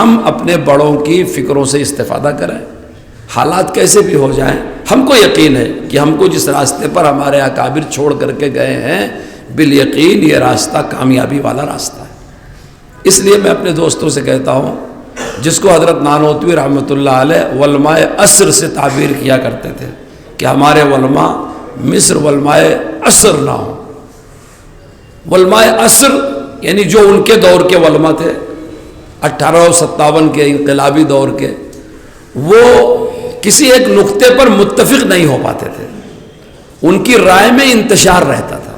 ہم اپنے بڑوں کی فکروں سے استفادہ کریں، حالات کیسے بھی ہو جائیں۔ ہم کو یقین ہے کہ ہم کو جس راستے پر ہمارے اکابر چھوڑ کر کے گئے ہیں، بالیقین یہ راستہ کامیابی والا راستہ ہے۔ اس لیے میں اپنے دوستوں سے کہتا ہوں، جس کو حضرت نانوتوی رحمۃ اللہ علیہ علماء عصر سے تعبیر کیا کرتے تھے کہ ہمارے علماء مصر علماء عصر نہ ہوں۔ علماء عصر یعنی جو ان کے دور کے علماء تھے، 1857 کے انقلابی دور کے، وہ کسی ایک نقطے پر متفق نہیں ہو پاتے تھے، ان کی رائے میں انتشار رہتا تھا،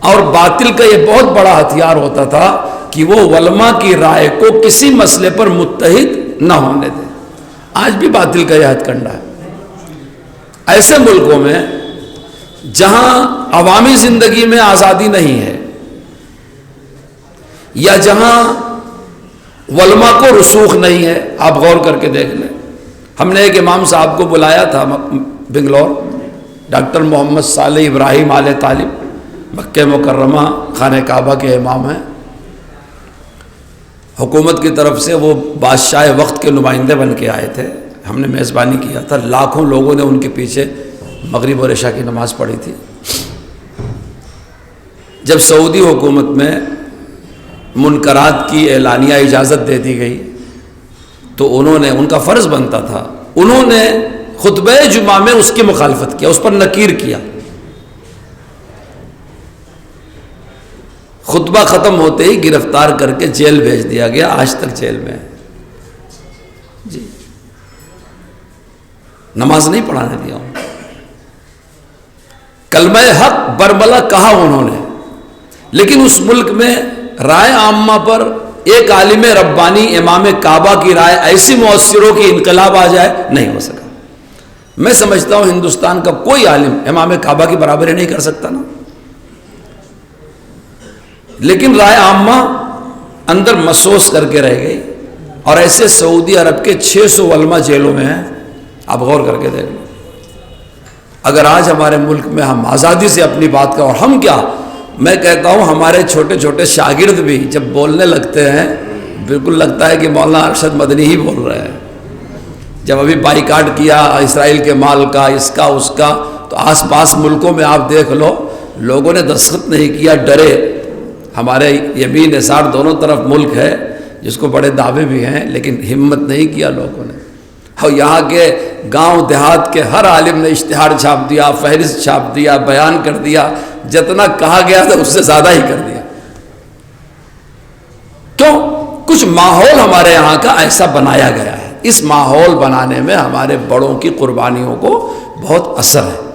اور باطل کا یہ بہت بڑا ہتھیار ہوتا تھا کہ وہ علماء کی رائے کو کسی مسئلے پر متحد نہ ہونے دے۔ آج بھی باطل کا یہ ہتھ کنڈا ہے۔ ایسے ملکوں میں جہاں عوامی زندگی میں آزادی نہیں ہے، یا جہاں علماء کو رسوخ نہیں ہے، آپ غور کر کے دیکھ لیں۔ ہم نے ایک امام صاحب کو بلایا تھا بنگلور، ڈاکٹر محمد صالح ابراہیم آل طالب، مکہ مکرمہ خانہ کعبہ کے امام ہیں۔ حکومت کی طرف سے وہ بادشاہ وقت کے نمائندے بن کے آئے تھے، ہم نے میزبانی کیا تھا، لاکھوں لوگوں نے ان کے پیچھے مغرب اور عشاء کی نماز پڑھی تھی۔ جب سعودی حکومت میں منکرات کی اعلانیہ اجازت دے دی گئی تو انہوں نے، ان کا فرض بنتا تھا، انہوں نے خطبہ جمعہ میں اس کی مخالفت کیا، اس پر نکیر کیا۔ خطبہ ختم ہوتے ہی گرفتار کر کے جیل بھیج دیا گیا، آج تک جیل میں ہے جی، نماز نہیں پڑھانے دیا ہوں۔ کلمہ حق برملا کہا انہوں نے، لیکن اس ملک میں رائے عامہ پر ایک عالم ربانی امام کعبہ کی رائے ایسی مؤثر ہو کہ انقلاب آ جائے، نہیں ہو سکا۔ میں سمجھتا ہوں ہندوستان کا کوئی عالم امام کعبہ کی برابری نہیں کر سکتا نا، لیکن رائے عامہ اندر محسوس کر کے رہ گئی، اور ایسے سعودی عرب کے 600 علماء جیلوں میں ہیں۔ آپ غور کر کے دیکھ لیں۔ اگر آج ہمارے ملک میں ہم آزادی سے اپنی بات کا، اور ہم کیا، میں کہتا ہوں ہمارے چھوٹے چھوٹے شاگرد بھی جب بولنے لگتے ہیں بالکل لگتا ہے کہ مولانا ارشد مدنی ہی بول رہے ہیں۔ جب ابھی بائیکاٹ کیا اسرائیل کے مال کا، اس کا اس کا، تو آس پاس ملکوں میں آپ دیکھ لو لوگوں نے دستخط نہیں کیا، ڈرے۔ ہمارے یمین یسار دونوں طرف ملک ہے جس کو بڑے دعوے بھی ہیں، لیکن ہمت نہیں کیا لوگوں نے۔ اور یہاں کے گاؤں دیہات کے ہر عالم نے اشتہار چھاپ دیا، فہرست چھاپ دیا، بیان کر دیا، جتنا کہا گیا تھا اس سے زیادہ ہی کر دیا۔ کیوں؟ کچھ ماحول ہمارے یہاں کا ایسا بنایا گیا ہے، اس ماحول بنانے میں ہمارے بڑوں کی قربانیوں کو بہت اثر ہے۔